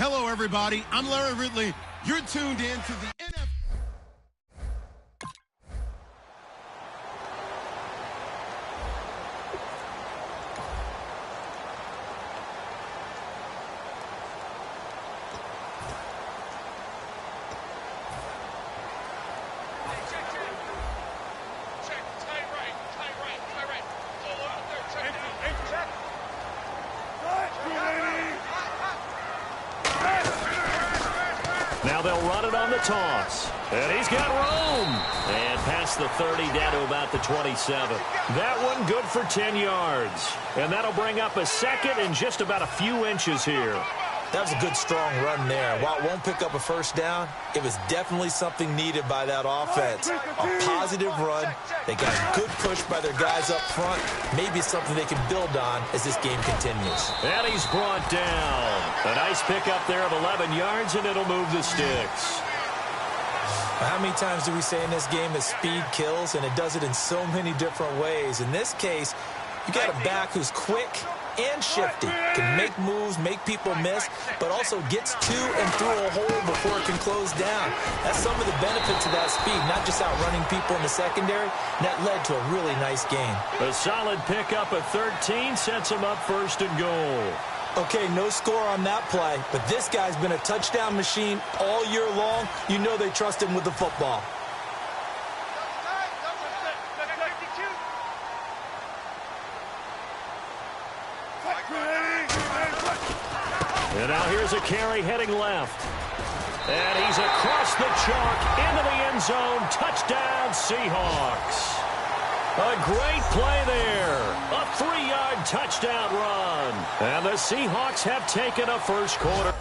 Hello, everybody. I'm Larry Ridley. You're tuned in to the NFL. Now they'll run it on the toss. And he's got room. And past the 30 down to about the 27. That one good for 10 yards. And that'll bring up a second and just about a few inches here. That was a good, strong run there. While it won't pick up a first down, it was definitely something needed by that offense. A positive run. They got a good push by their guys up front. Maybe something they can build on as this game continues. And he's brought down. A nice pickup there of 11 yards, and it'll move the sticks. How many times do we say in this game that speed kills, and it does it in so many different ways? In this case, you got a back who's quick and shifty, can make moves, make people miss, but also gets to and through a hole before it can close down. That's some of the benefits of that speed, not just outrunning people in the secondary. And that led to a really nice game. A solid pickup of 13 sets him up first and goal. Okay, no score on that play, but this guy's been a touchdown machine all year long. You know they trust him with the football. And now here's a carry heading left. And he's across the chalk into the end zone. Touchdown, Seahawks. A great play there. A 3-yard touchdown run. And the Seahawks have taken a first quarter.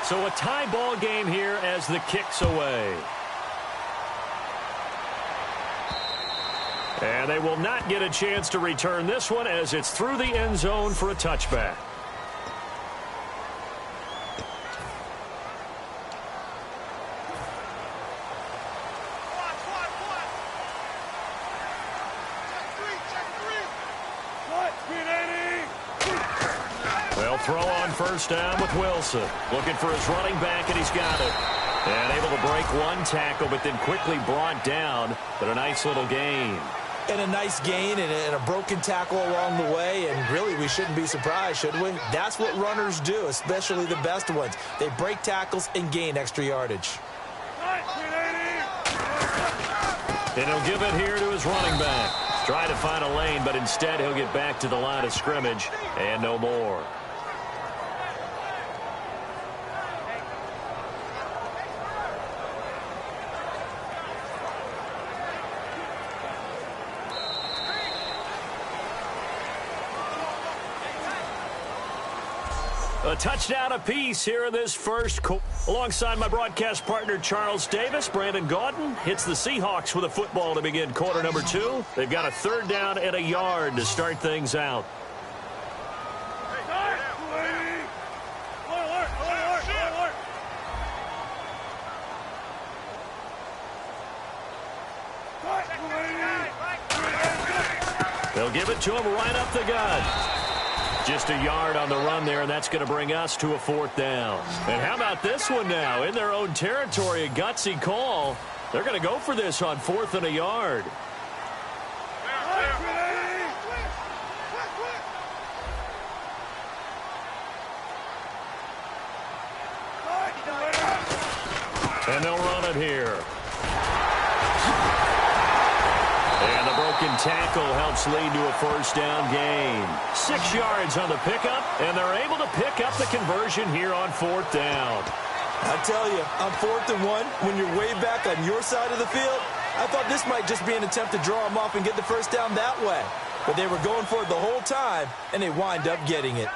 So a tie ball game here as the kick's away. And they will not get a chance to return this one as it's through the end zone for a touchback. They'll throw on first down with Wilson. Looking for his running back, and he's got it. And able to break one tackle, but then quickly brought down. But a nice little gain. And a nice gain and a broken tackle along the way. And really, we shouldn't be surprised, should we? That's what runners do, especially the best ones. They break tackles and gain extra yardage. And he'll give it here to his running back. Try to find a lane, but instead he'll get back to the line of scrimmage and no more. A touchdown apiece here in this first quarter. Alongside my broadcast partner, Charles Davis, Brandon Gaudin hits the Seahawks with a football to begin quarter number 2. They've got a 3rd down and a yard to start things out. They'll give it to him right up the gut. Just a yard on the run there, and that's going to bring us to a 4th down. And how about this one now? In their own territory, a gutsy call. They're going to go for this on 4th and a yard. And they'll run it here. And the broken tackle helps lead to a 1st down gain. 6 yards on the pickup, and they're able to pick up the conversion here on 4th down. I tell you, on 4th and 1, when you're way back on your side of the field, I thought this might just be an attempt to draw them off and get the 1st down that way. But they were going for it the whole time, and they wind up getting it.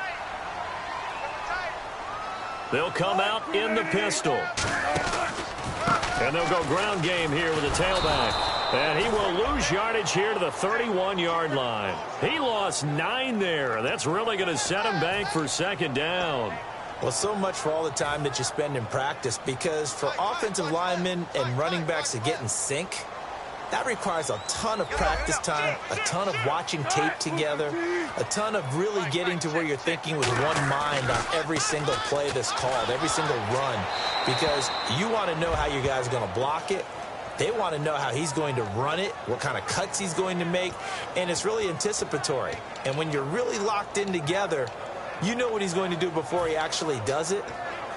They'll come out in the pistol. And they'll go ground game here with the tailback. And he will lose yardage here to the 31-yard line. He lost 9 there. That's really going to set him back for 2nd down. Well, so much for all the time that you spend in practice, because for offensive linemen and running backs to get in sync, that requires a ton of practice time, a ton of watching tape together, a ton of really getting to where you're thinking with one mind on every single play that's called, every single run, because you want to know how your guy's going to block it. They want to know how he's going to run it, what kind of cuts he's going to make, and it's really anticipatory. And when you're really locked in together, you know what he's going to do before he actually does it.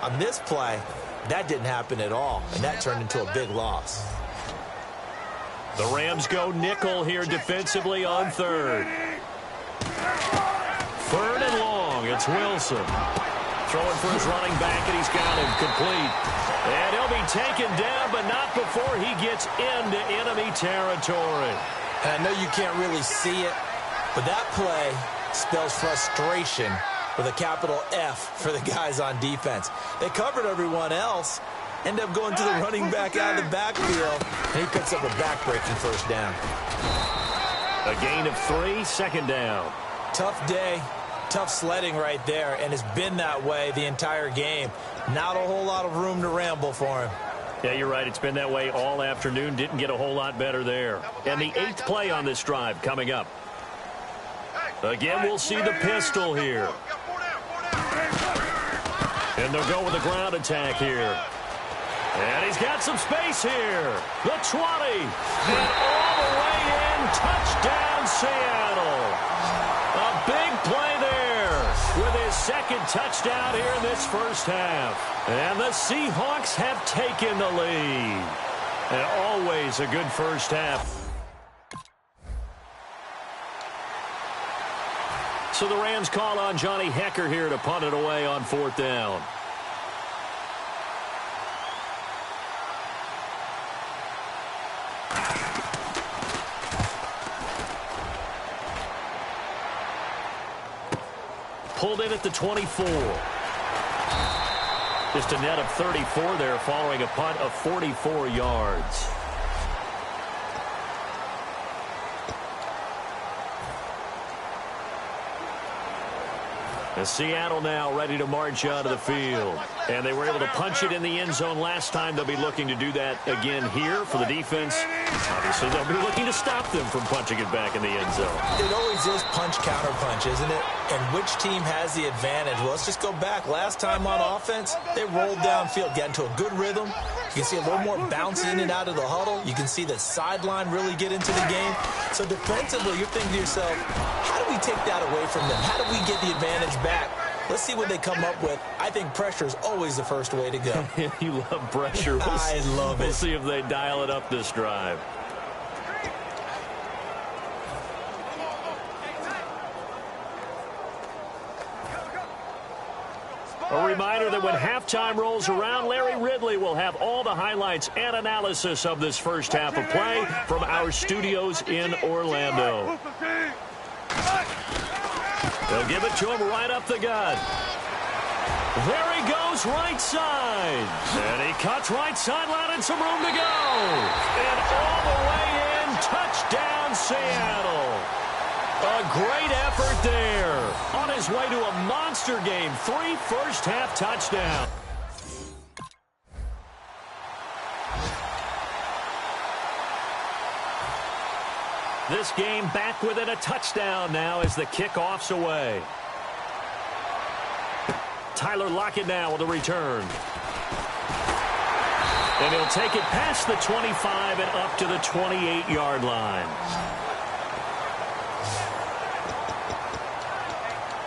On this play, that didn't happen at all, and that turned into a big loss. The Rams go nickel here defensively on third. Third and long, it's Wilson. Throwing for his running back, and he's got him complete. And he'll be taken down, but not before he gets into enemy territory. And I know you can't really see it, but that play spells frustration with a capital F for the guys on defense. They covered everyone else, end up going to the running back out of the backfield, and he picks up a back-breaking first down. A gain of 3, second down. Tough day, tough sledding right there, and it's been that way the entire game. Not a whole lot of room to ramble for him. Yeah, you're right. It's been that way all afternoon. Didn't get a whole lot better there. And the 8th play on this drive coming up. Again, we'll see the pistol here. And they'll go with a ground attack here. And he's got some space here. The 20. And all the way in. Touchdown, Seattle. A big play there with his second touchdown here in this first half. And the Seahawks have taken the lead. And always a good first half. So the Rams call on Johnny Hecker here to punt it away on 4th down. Pulled in at the 24. Just a net of 34 there following a punt of 44 yards. And Seattle now ready to march out of the field. And they were able to punch it in the end zone last time. They'll be looking to do that again here for the defense. Obviously, they'll be looking to stop them from punching it back in the end zone. It always is punch-counter-punch, isn't it? And which team has the advantage? Well, let's just go back. Last time on offense, they rolled downfield, got into a good rhythm. You can see a little more bounce in and out of the huddle. You can see the sideline really get into the game. So defensively, you're thinking to yourself, how do we take that away from them? How do we get the advantage back? Let's see what they come up with. I think pressure is always the first way to go. You love pressure. I love it. We'll see if they dial it up this drive. A reminder that when halftime rolls around, Larry Ridley will have all the highlights and analysis of this first half of play from our studios in Orlando. They'll give it to him right up the gut. There he goes, right side. And he cuts right sideline and some room to go. And all the way in, touchdown Seattle. A great effort there. On his way to a monster game, 3 first-half touchdowns. This game back within a touchdown now as the kickoff's away. Tyler Lockett now with a return. And he'll take it past the 25 and up to the 28-yard line.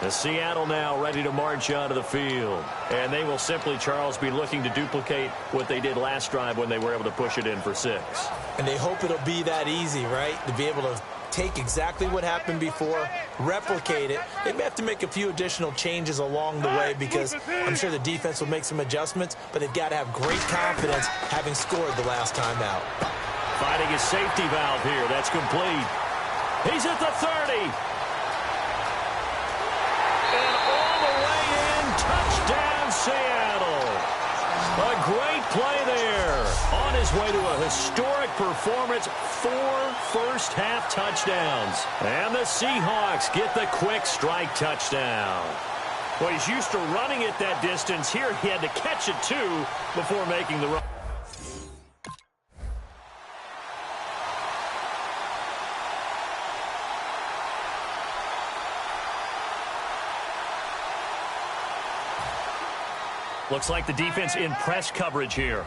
The Seattle now ready to march out of the field. And they will simply, Charles, be looking to duplicate what they did last drive when they were able to push it in for 6. And they hope it'll be that easy, right? To be able to take exactly what happened before, replicate it. They may have to make a few additional changes along the way because I'm sure the defense will make some adjustments, but they've got to have great confidence having scored the last time out. Finding his safety valve here. That's complete. He's at the 30. And all the way in, touchdown Seattle. A great play there. On his way to a historic performance, 4 first-half touchdowns. And the Seahawks get the quick strike touchdown. Well, he's used to running it that distance. Here he had to catch it, too, before making the run. Looks like the defense in press coverage here.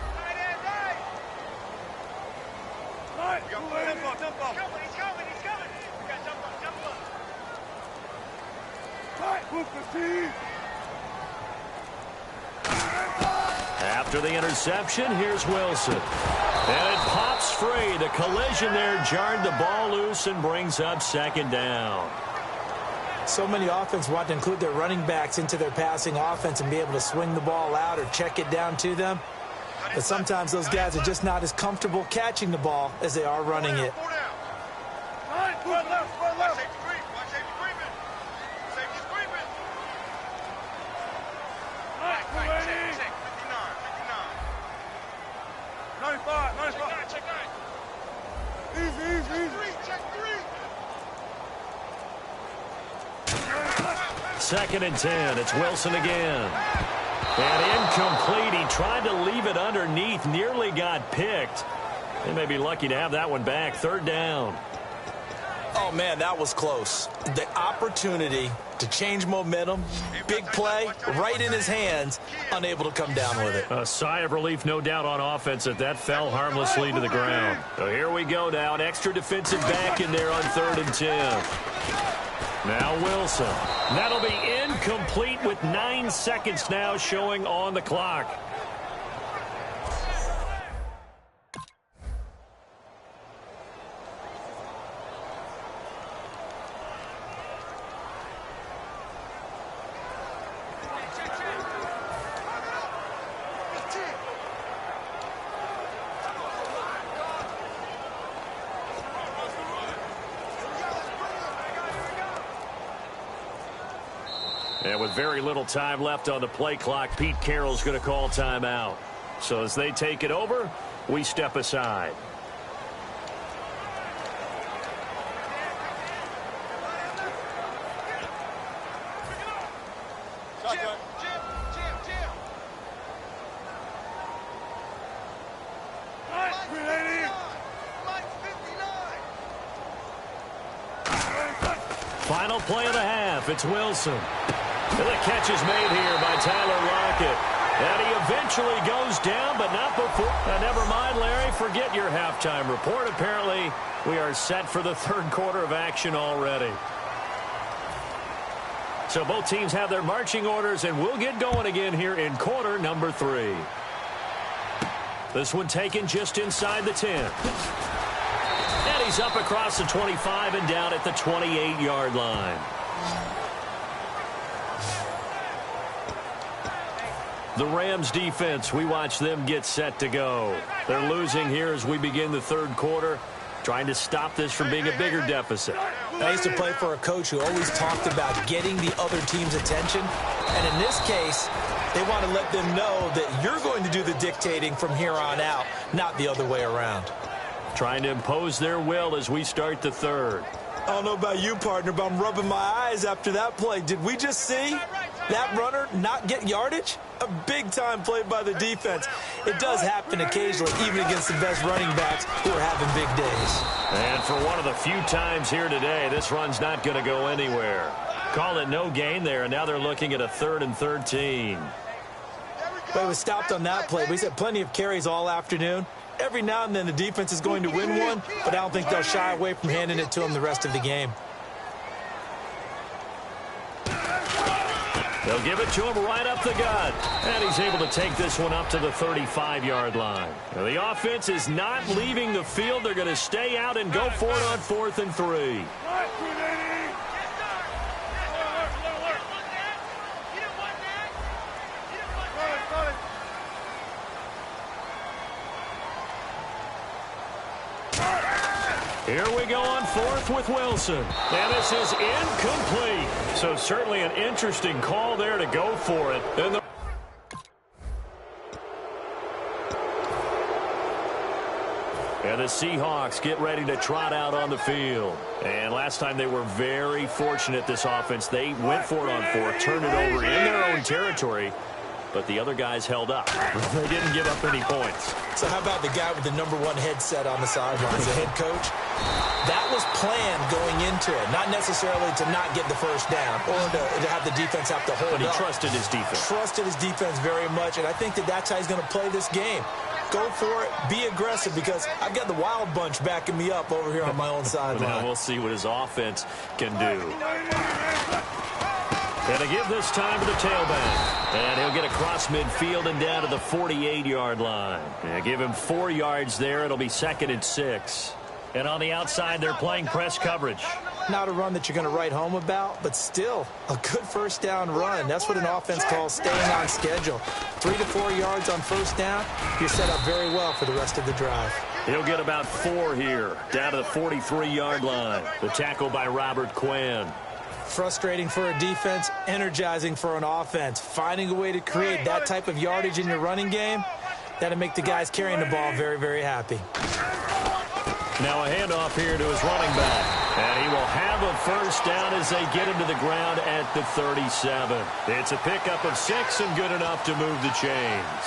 After the interception, here's Wilson. And it pops free. The collision there jarred the ball loose and brings up second down. So many offenses want to include their running backs into their passing offense and be able to swing the ball out or check it down to them. But sometimes those guys are just not as comfortable catching the ball as they are running it. Second and 10. It's Wilson again. And incomplete. He tried to leave it underneath. Nearly got picked. They may be lucky to have that one back. Third down. Oh, man, that was close. The opportunity to change momentum, big play, right in his hands, unable to come down with it. A sigh of relief, no doubt, on offense that fell harmlessly to the ground. So here we go now. An extra defensive back in there on 3rd and 10. Now Wilson. That'll be incomplete with 9 seconds now showing on the clock. And with very little time left on the play clock, Pete Carroll's going to call timeout. So as they take it over, we step aside. Final play of the half. It's Wilson. And the catch is made here by Tyler Lockett. And he eventually goes down, but not before. Never mind, Larry. Forget your halftime report. Apparently, we are set for the third quarter of action already. So both teams have their marching orders, and we'll get going again here in quarter number 3. This one taken just inside the 10. And he's up across the 25 and down at the 28-yard line. The Rams defense, we watch them get set to go. They're losing here as we begin the third quarter, trying to stop this from being a bigger deficit. I used to play for a coach who always talked about getting the other team's attention. And in this case, they want to let them know that you're going to do the dictating from here on out, not the other way around. Trying to impose their will as we start the third. I don't know about you, partner, but I'm rubbing my eyes after that play. Did we just see that runner not get yardage? A big-time play by the defense. It does happen occasionally, even against the best running backs who are having big days. And for one of the few times here today, this run's not going to go anywhere. Call it no gain there, and now they're looking at a 3rd and 13. But it was stopped on that play. We had plenty of carries all afternoon. Every now and then the defense is going to win one, but I don't think they'll shy away from handing it to them the rest of the game. They'll give it to him right up the gut. And he's able to take this one up to the 35-yard line. Now, the offense is not leaving the field. They're going to stay out and go for it on 4th and 3. Here we go on 4th with Wilson. And this is incomplete. So certainly an interesting call there to go for it. And the Seahawks get ready to trot out on the field. And last time they were very fortunate, this offense. They went for it on 4th, turned it over in their own territory. but the other guys held up. They didn't give up any points. So how about the guy with the #1 headset on the sidelines, the head coach? That was planned going into it, not necessarily to not get the first down or to have the defense have to hold up. But he trusted his defense. Trusted his defense very much, and I think that's how he's going to play this game. Go for it. Be aggressive, because I've got the wild bunch backing me up over here on my own sideline. Now we'll see what his offense can do. And to give this time to the tailback. And he'll get across midfield and down to the 48-yard line. And give him 4 yards there. It'll be 2nd and 6. And on the outside, they're playing press coverage. Not a run that you're going to write home about, but still a good first down run. That's what an offense calls staying on schedule. 3 to 4 yards on first down, you're set up very well for the rest of the drive. He'll get about 4 here, down to the 43-yard line. The tackle by Robert Quinn. Frustrating for a defense, energizing for an offense. Finding a way to create that type of yardage in your running game, that'll make the guys carrying the ball very, very happy. Now a handoff here to his running back. And he will have a first down as they get him to the ground at the 37. It's a pickup of 6 and good enough to move the chains.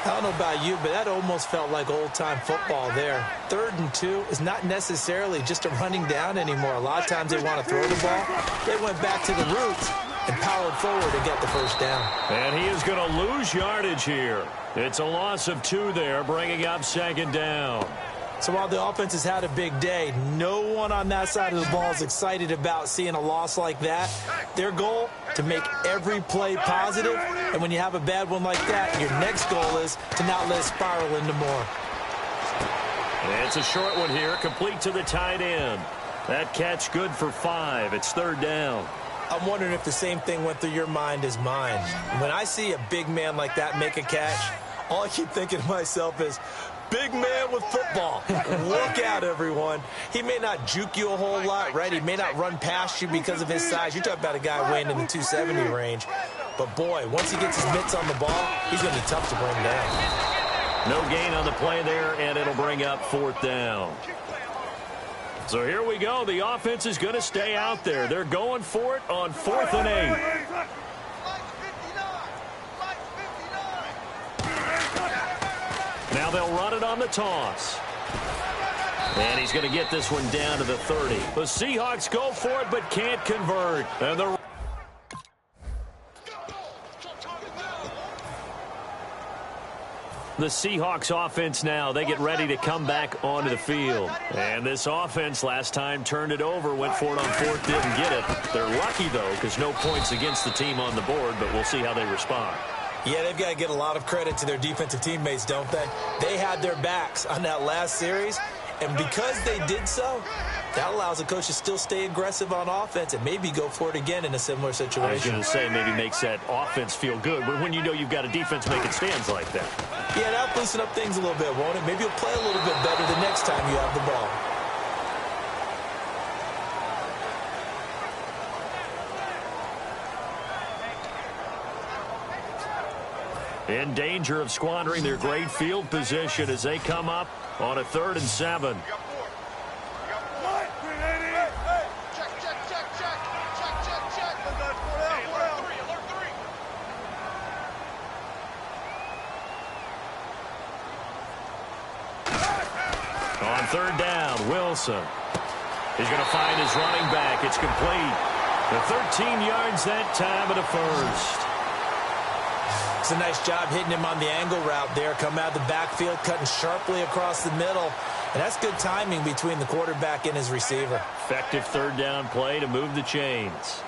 I don't know about you, but that almost felt like old-time football there. 3rd and 2 is not necessarily just a running down anymore. A lot of times they want to throw the ball. They went back to the roots and powered forward to get the first down. And he is going to lose yardage here. It's a loss of 2 there, bringing up 2nd down. So while the offense has had a big day, no one on that side of the ball is excited about seeing a loss like that. Their goal, to make every play positive, and when you have a bad one like that, your next goal is to not let it spiral into more. And it's a short one here, complete to the tight end. That catch good for 5. It's 3rd down. I'm wondering if the same thing went through your mind as mine. When I see a big man like that make a catch, all I keep thinking to myself is, big man with football. Look out, everyone. He may not juke you a whole lot, right? He may not run past you because of his size. You're talking about a guy weighing in the 270 range. But, boy, once he gets his mitts on the ball, he's going to be tough to bring down. No gain on the play there, and it'll bring up 4th down. So here we go. The offense is going to stay out there. They're going for it on 4th and 8. Now they'll run it on the toss. And he's going to get this one down to the 30. The Seahawks go for it but can't convert. And the Seahawks offense now, they get ready to come back onto the field. And this offense last time turned it over, went for it on 4th, didn't get it. They're lucky, though, because no points against the team on the board, but we'll see how they respond. Yeah, they've got to get a lot of credit to their defensive teammates, don't they? They had their backs on that last series, and because they did so, that allows the coach to still stay aggressive on offense and maybe go for it again in a similar situation. I was going to say maybe makes that offense feel good, but when you know you've got a defense making stands like that. Yeah, that'll loosen up things a little bit, won't it? Maybe you'll play a little bit better the next time you have the ball. In danger of squandering their great field position as they come up on a 3rd and 7. On 3rd down, Wilson. He's going to find his running back. It's complete. The 13 yards that time and a first. It's a nice job hitting him on the angle route there. Come out of the backfield, cutting sharply across the middle. And that's good timing between the quarterback and his receiver. Effective 3rd down play to move the chains.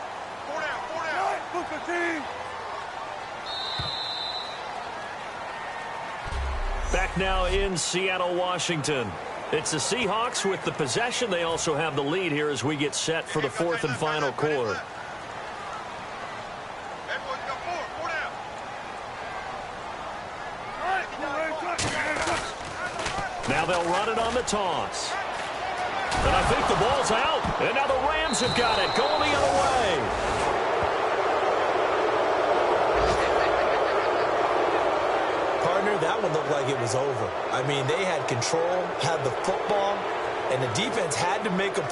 Back now in Seattle, Washington. It's the Seahawks with the possession. They also have the lead here as we get set for the 4th and final quarter. Now they'll run it on the toss. And I think the ball's out. And now the Rams have got it, going the other way. Partner, that one looked like it was over. I mean, they had control, had the football, and the defense had to make a